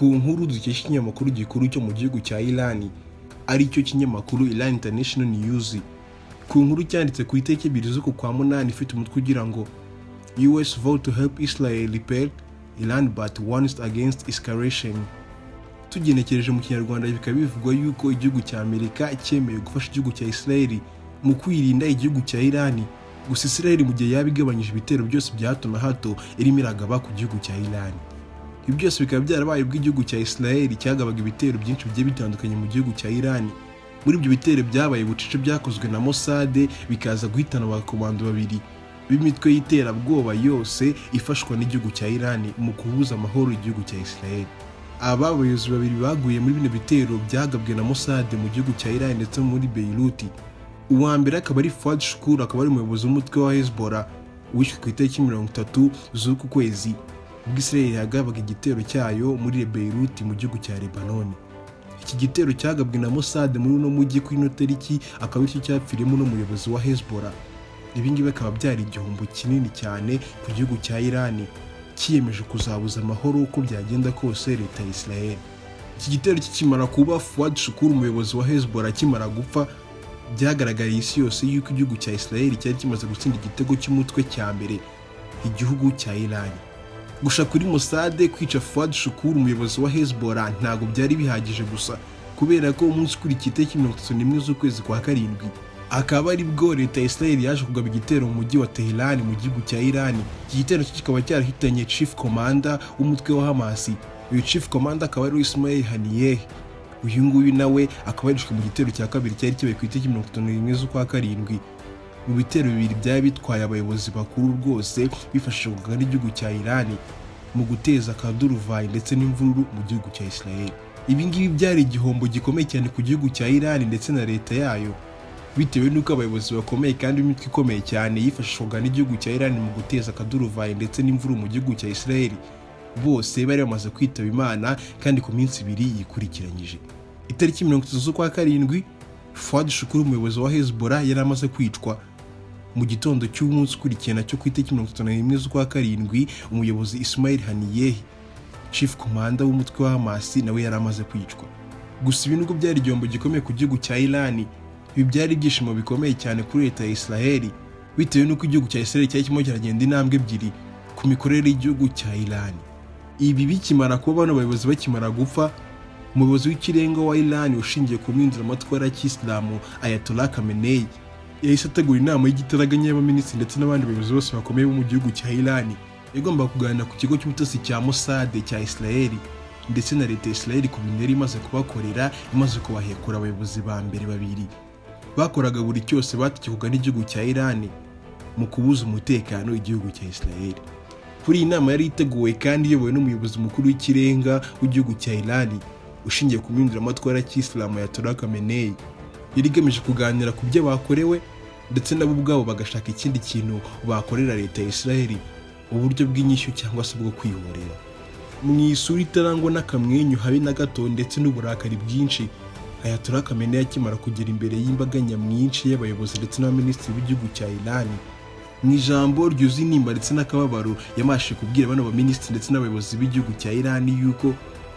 ku nkuru dukesha ikinyamakuru gikuru cyo mu gihugu cya Iran ari cyo kinyamakuru Iran International News. Ku nkuru cyanditse ku itariki 2 z'uku kwa munani ifite umutwe ugira ngo US vote to help Israel repair Iran but warns against escalation. Tugenekereje mu kinyarwanda bikaba bivugwa yuko igihugu cya Amerika cyemeye gufasha igihugu cya Israel mu kwirinda igihugu cya Iran. Gusa Israel mu gihe yabigabanyije ibitero byose bya hato na hato irimo iragaba ku gihugu cya Iran. Ibi byose bikaba byarabaye bw'igihugu cya Israel cyagabaga ibitero byinshi bigiye bitandukanye mu gihugu cya Iran. Muri ibyo bitero byabaye bucice byakozwe na Mossad bikaza guhitana abakomando babiri b'imitwe y'iterabwoba yose ifashwa n'igihugu cya Iran mu kubuza amahoro igihugu cya Israel. Aba bayobozi babiri baguye muri bino bitero byagabwe na Mossad mu gihugu cya Iran ndetse muri Beirut. Uwa mbere akaba ari Fuad Shukr, akaba ari umuyobozi w'umutwe wa Hezbollah wishwe ku itariki 30 z'uku kwezi ubwo Israel yagabaga igitero cyayo muri Beirut mu gihugu cya Lebanon. Iki gitero cyagabwe na Mossad muri uno mujyi ku ino tariki akaba aricyo cyapfiriyemo n'umuyobozi wa Hezbollah. Ibi ngibi akaba byari igihombo kinini cyane ku gihugu cya Iran kiyemeje kuzabuza amahoro uko byagenda kose leta ya Israel. Iki gitero kikimara kuba, Fuad Shukr umuyobozi wa Hezbollah kimara gupfa, byagaragariye isi yose yuko igihugu cya Israel cyari kimaze gutsinda igitego cy'umutwe cya mbere igihugu cya Iran. Gusha kuri Mossad kwica Fuad Shukr umuyobozi wa Hezbollah ntago byari bihagije gusa, kubera ko umunsi ukurikiye itariki 31 z'ukwezi kwa karindwi akaba ari bwo leta ya Israel yaje kugaba igitero mu mujyi wa Tehran mu gihugu cya Iran. Iki gitero kikaba cyarahitanye chief commander w'umutwe wa Hamas. Uyu chief commander akaba ari Ismail Haniyeh. Uyu nguyu nawe akaba yarishwe mu gitero cya kabiri cyari kibaye ku itariki 31 z'ukwa karindwi. Mu bitero bibiri byari bitwaye abayobozi bakuru rwose bifashishwaga n'igihugu cya Iran mu guteza akaduruvayi ndetse n'imvururu mu gihugu cya Israel. Ibi ngibi byari igihombo gikomeye cyane ku gihugu cya Iran ndetse na leta yayo, bitewe n'uko abayobozi bakomeye kandi imitwe ikomeye cyane yifashishwaga n'igihugu cya Iran mu guteza akaduruvayi ndetse n'imvururu mu gihugu cya Israel bose bari bamaze kwitaba Imana kandi ku minsi ibiri yikurikiranyije. Itariki 30 z'ukwa karindwi Fuad Shukr umuyobozi wa Hezbollah yari amaze kwicwa. Mu gitondo cy'umunsi ukurikiye nacyo ku itariki 31 z'ukwa karindwi umuyobozi Ismail Haniyeh chief commander w'umutwe wa Hamas nawe yari amaze kwicwa. Gusa ibi nubwo byari igihombo gikomeye ku gihugu cya Iran, ibi byari ibyishimo bikomeye cyane kuri leta ya Israel, bitewe n'uko igihugu cya Israel cyari kirimo kiragenda intambwe ebyiri ku mikorere y'igihugu cya Iran. Ibi bikimara kuba bano bayobozi bakimara gupfa, umuyobozi w'ikirenga wa Iran ushingiye ku mpinduramatwara y'Isilamu Ayatollah Khamenei yahise ategura inama y'igitaraganya y'abaminisitiri ndetse n'abandi bayobozi bose bakomeye bo mu gihugu cya Iran. Yagomba kuganira ku kigo cy'ubutasi cya Mossad cya Israel ndetse na leta ya Israel ku bintu yari imaze kubakorera, imaze kubahekura abayobozi ba mbere babiri bakoraga buri cyose bategekwaga n'igihugu cya Iran mu kubuza umutekano igihugu cya Israel. Kuri iyi nama yari iteguwe kandi iyobowe n'umuyobozi mukuru w'ikirenga w'igihugu cya Iran ushingiye ku mpinduramatwara y'Isilamu Ayatollah Khamenei. Yari igamije kuganira ku byo bakorewe ndetse nabo ubwabo bagashaka ikindi kintu bakorera leta ya Israel, uburyo bw'inyishyu cyangwa se bwo kwihorera. Mu isura itarangwa n'akamwenyu habe na gato ndetse n'uburakari bwinshi, Ayatollah Khamenei akimara kugera imbere y'imbaga nyamwinshi y'abayobozi ndetse n'abaminisitiri b'igihugu cya Iran, mu ijambo ryuzuye intimba ndetse n'akababaro yamashije kubwira bano baminisitiri ndetse n'abayobozi b'igihugu cya Iran yuko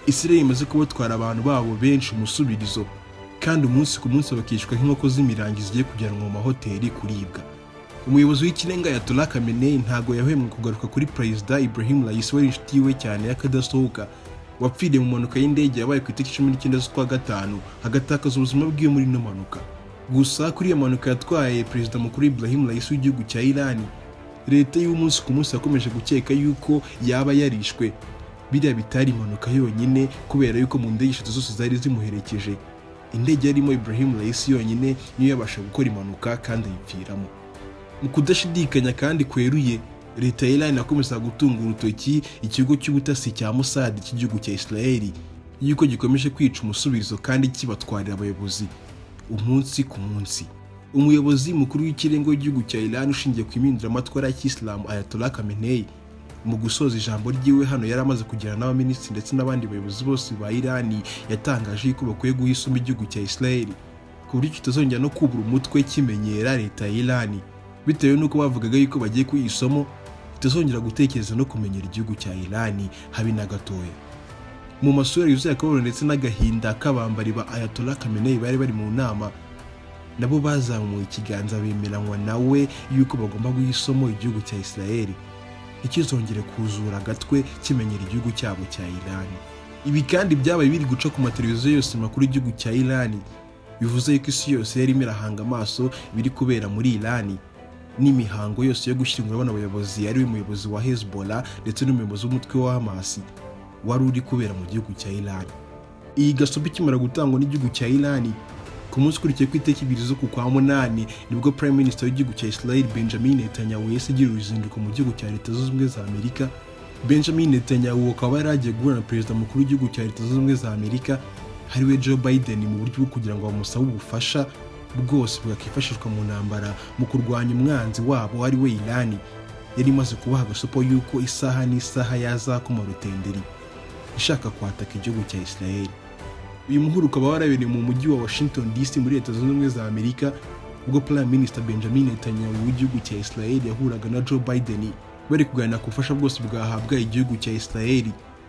Israel imaze kubatwara abantu babo benshi umusubirizo, kandi umunsi ku munsi bakicwa nk'inkoko z'imirangi zigiye kujyanwa mu mahoteli kuribwa. Umuyobozi w'ikirenga Ayatollah Khamenei ntago yahwemwe kugaruka kuri Perezida Ibrahim Raisi wari inshuti we cyane y'akadasohoka wapfiriye mu mpanuka y'indege yabaye ku itariki 19 z'ukwa gatanu agatakaza ubuzima bwiwe muri ino mpanuka. Gusa kuri iyo mpanuka yatwaye Perezida mukuru Ibrahim Raisi w'igihugu cya Iran, leta y'umunsi ku munsi yakomeje gukeka yuko yaba yarishwe. Biriya bitari impanuka yonyine, kubera yuko mu ndege eshatu zose zari zimuherekeje, indege yarimo Ibrahim Raisi yonyine niyo yabasha gukora impanuka kandi ayipfiramo. Mu kudashidikanya kandi kweruye, leta ya Iran yakomeza gutunga urutoki ikigo cy'ubutasi cya Mossad cy'igihugu cya Israel yuko gikomeje kwica umusubirizo kandi kibatwarira abayobozi umunsi ku munsi. Umuyobozi mukuru w'ikirengo w'igihugu cya Iran ushingiye ku impinduramatwara y'Isilamu Ayatollah Khamenei mu gusoza ijambo ryiwe hano yari amaze kugirana n'abaminisitiri ndetse n'abandi bayobozi bose ba Iran, yatangaje ko bakwiye guha isomo igihugu cya Israel ku buryo kitazongera no kubura umutwe kimenyera leta ya Iran, bitewe n'uko bavugaga yuko bagiye kuyiha isomo kitazongera gutekereza no kumenyera igihugu cya Iran habe na gatoya. mu masura yuzuye akababaro ndetse n'agahinda k'abambari ba Ayatollah Khamenei bari bari mu nama, nabo bazamuye ikiganza bemeranywa nawe yuko bagomba guha isomo igihugu cya Israel ikizongere kuzura agatwe kimenyera igihugu cyabo cya Iran. Ibi kandi byabaye biri guca ku mateleviziyo yose makuru y'igihugu cya Iran, bivuze yuko isi yose yari irahanga amaso biri kubera muri Iran, n'imihango yose yo gushyingura abana bayobozi ari we muyobozi wa Hezbollah ndetse n'umuyobozi w'umutwe wa Hamas wari uri kubera mu gihugu cya Iran. Iyi gasopo ikimara gutangwa n'igihugu cya Iran ku munsi ukurikiye ku itariki 2 z'ukwa munani nibwo Prime Minister w'igihugu cya Israel Benjamin Netanyahu yahise agira uruzinduko mu gihugu cya Leta Zunze Ubumwe za Amerika. Benjamin Netanyahu akaba yari agiye guhura na perezida mukuru w'igihugu cya Leta Zunze Ubumwe za Amerika ariwe Joe Biden mu buryo bwo kugira ngo bamusabe ubufasha bwose bwakifashishwa mu ntambara mu kurwanya umwanzi wabo ari we Iran. Yari imaze kubaha agasopo yuko isaha n'isaha yazakoma rutenderi ishaka kwataka igihugu cya Israel. Uyu muhuro ukaba warabereye mu mujyi wa Washington DC muri Leta Zunze Ubumwe za Amerika, ubwo Prime Minister Benjamin Netanyahu w'igihugu cya Israel yahuraga na Joe Biden bari kuganira ku bufasha bwose bwahabwa igihugu cya Israel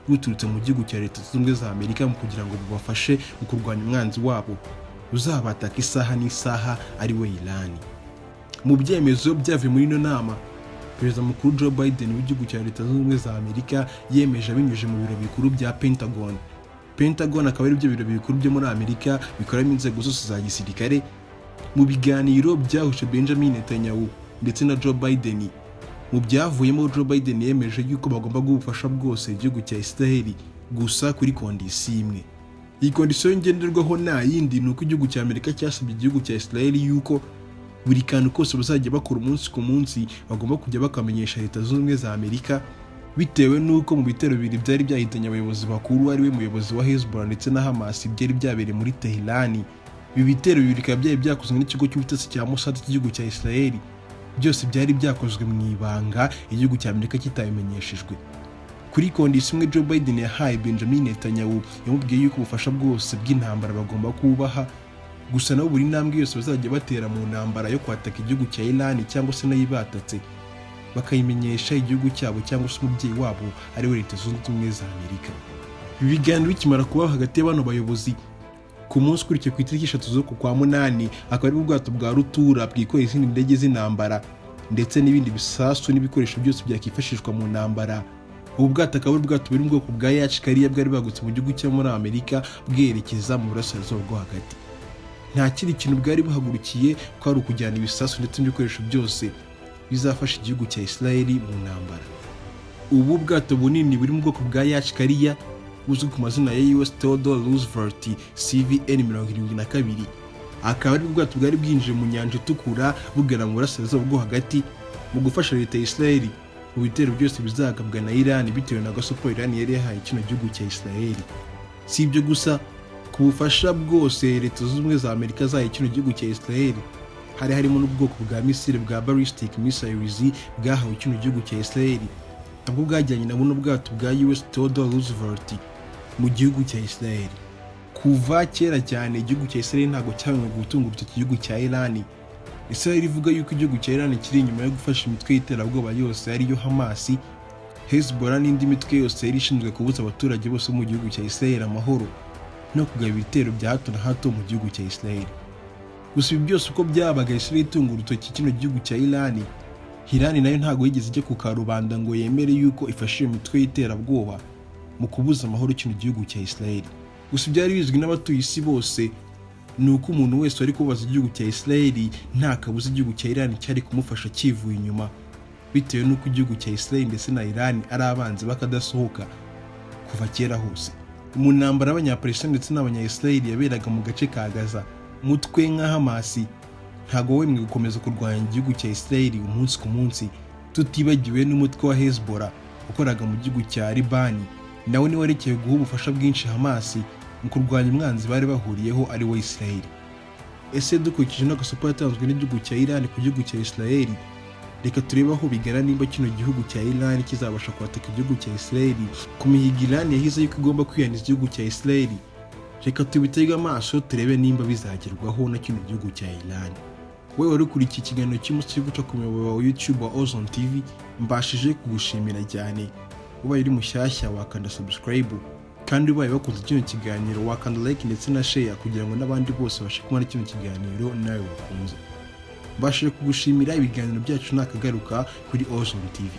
buturutse mu gihugu cya Leta Zunze Ubumwe za Amerika mu kugira ngo bubafashe mu kurwanya umwanzi wabo uzabataka isaha n'isaha ari we Iran. Mu byemezo byavuye muri ino nama, Perezida mukuru Joe Biden w'igihugu cya Leta Zunze Ubumwe za Amerika yemeje abinyujije mu biro bikuru bya Pentagon. Pentagon akaba ari byo biro bikuru byo muri Amerika bikoramo inzego zose za gisirikare. Mu biganiro byahuje Benjamin Netanyahu ndetse na Joe Biden, mu byavuyemo Joe Biden yemeje yuko bagomba gufasha bwose igihugu cya Israel gusa kuri kondisiyo imwe. Iyi kondisiyo ngenderwaho nta yindi ni uko igihugu cya Amerika cyasabye igihugu cya Israel yuko buri kantu kose bazajya bakora umunsi ku munsi bagomba kujya bakamenyesha Leta Zunze Ubumwe za Amerika, bitewe n'uko mu bitero bibiri byari byahitanye abayobozi bakuru ari we muyobozi wa Hezbollah ndetse na Hamas byari byabereye muri Tehran. Ibi bitero bibiri bikaba byari byakozwe n'ikigo cy'ubutasi cya Mossad cy'igihugu cya Israel, byose byari byakozwe mu ibanga igihugu cya Amerika kitabimenyeshejwe. Kuri kondisiyo imwe Joe Biden yahaye Benjamin Netanyahu, yamubwiye yuko ubufasha bwose bw'intambara bagomba kubaha, gusa nabo buri ntambwe yose bazajya batera mu ntambara yo kwataka igihugu cya Iran cyangwa se nayibatatse bakayimenyesha igihugu cyabo cyangwa se umubyeyi wabo ari we Leta Zunze Ubumwe za Amerika. Ibi biganiro bikimara kuba hagati y'abano bayobozi, ku munsi ukurikiye ku itariki 3 z'ukwa munani akaba ari ubwato bwa rutura bwikoreye izindi ndege z'intambara ndetse n'ibindi bisasu n'ibikoresho byose byakifashishwa mu ntambara. Ubu bwato akaba ari ubwato buri mu bwoko bwa yachi kariya bwari bwagutse mu gihugu cyo muri Amerika bwerekeza mu burasirazuba bwo hagati. Nta kindi kintu bwari buhagurukiye ko ari ukujyana ibisasu ndetse n'ibikoresho byose bizafasha igihugu cya Israel mu ntambara. Ubu bwato bunini buri mu bwoko bwa yachi kariya buzwi ku mazina ya US Theodore Roosevelt CVN-72, akaba ari ubwato bwari bwinjiye mu nyanja itukura bugana mu burasirazuba bwo hagati mu gufasha Leta ya Israel mu bitero byose bizagabwa na Iran bitewe na gasopo Iran yari yahaye kino gihugu cya Israel. Si ibyo gusa, ku bufasha bwose Leta Zunze Ubumwe za Amerika zahaye kino gihugu cya Israel hari harimo n'ubwoko bwa misile bwa ballistic missiles bwahawe kino gihugu cya Israel, nabwo bwajyanye na buno bwato bwa US Theodore Roosevelt mu gihugu cya Israel. Kuva kera cyane igihugu cya Israel ntabwo cyabonye gutunga urutoki igihugu cya Iran. Israel ivuga yuko igihugu cya Iran kiri inyuma yo gufasha imitwe y'iterabwoba yose ariyo Hamas, Hezbollah n'indi mitwe yose yari ishinzwe kubuza abaturage bose mu gihugu cya Israel amahoro no kugaba ibitero bya hato na hato mu gihugu cya Israel. Gusa ibi byose uko byabaga Israel itunga urutoki kino gihugu cya Iran, Iran nayo ntabwo yigeze ijya ku karubanda ngo yemere yuko ifashe imitwe y'iterabwoba mu kubuza amahoro kino gihugu cya Israel. Gusa byari bizwi n'abatuye isi bose nuko umuntu wese wari kubaza igihugu cya Israel nta kabuza igihugu cya Iran cyari kumufasha kivuye inyuma, bitewe n'uko igihugu cya Israel ndetse na Iran ari abanzi bakadasohoka kuva kera hose. Mu ntambara y'Abanyapalestina ndetse n'Abanya-Israel yaberaga mu gace ka Gaza, umutwe nka Hamas ntago wemwe gukomeza kurwanya igihugu cya Israel umunsi ku munsi, tutibagiwe n'umutwe wa Hezbollah ukoraga mu gihugu cya Libani, nawe ni warekeye guha ubufasha bwinshi Hamas mu kurwanya umwanzi bari bahuriyeho ari we Israel. Ese dukurikije n'agasopo yatanzwe n'igihugu cya Iran ku gihugu cya Israel, reka turebe aho bigana nimba kino gihugu cya Iran kizabasha kwataka igihugu cya Israel ku mihigo Iran yahize yuko igomba kwiyaniza igihugu cya Israel. Reka tubitege amaso turebe nimba bizagerwaho na kino gihugu cya Iran. Wewe wari ukurikiye ikiganiro cy'umunsi guca ku muyoboro wa YouTube wa Ozone TV, mbashije kugushimira cyane. Ubaye uri mushyashya wakanda subscribe kandi ubaye bakunze kino kiganiro wakanda like ndetse na share kugira ngo n'abandi bose bashe kubona kino kiganiro nawe bakunze. Mbashije kugushimira ibiganiro byacu nakagaruka kuri Ozone TV.